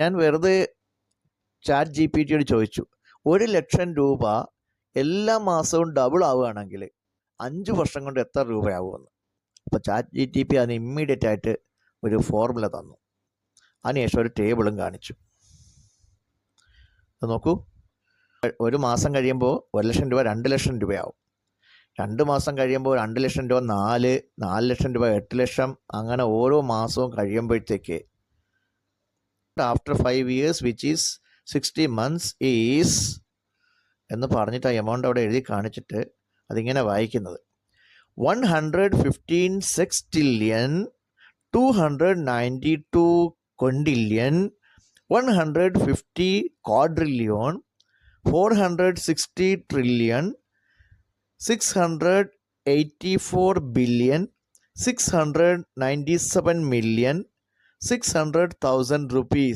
ഞാൻ വെറുതെ chat GPT ചോദിച്ചു, 1,00,000 രൂപ എല്ലാ മാസവും ഡബിൾ ആവുകയാണെങ്കിൽ 5 വർഷം കൊണ്ട് എത്ര രൂപയാവുമെന്ന്. അപ്പോൾ ചാറ്റ് GPT അതിന് ഇമ്മീഡിയറ്റ് ആയിട്ട് ഒരു ഫോർമുല തന്നു. അതിനുശേഷം ഒരു ടേബിളും കാണിച്ചു. അത് നോക്കൂ, ഒരു മാസം കഴിയുമ്പോൾ 1,00,000 രൂപ 2,00,000 രൂപയാവും. 2 മാസം കഴിയുമ്പോൾ 2,00,000 രൂപ 4,00,000 രൂപ 8,00,000, അങ്ങനെ ഓരോ മാസവും കഴിയുമ്പോഴത്തേക്ക് after 5 years which is 60 months is എന്ന് പറഞ്ഞിട്ട് ആ എമൗണ്ട് അവിടെ എഴുതി കാണിച്ചിട്ട് അതിങ്ങനെ വായിക്കുന്നത് 115 sextillion 292 quintillion 150 quadrillion 460 trillion 684 billion 697 million 600,000 rupees.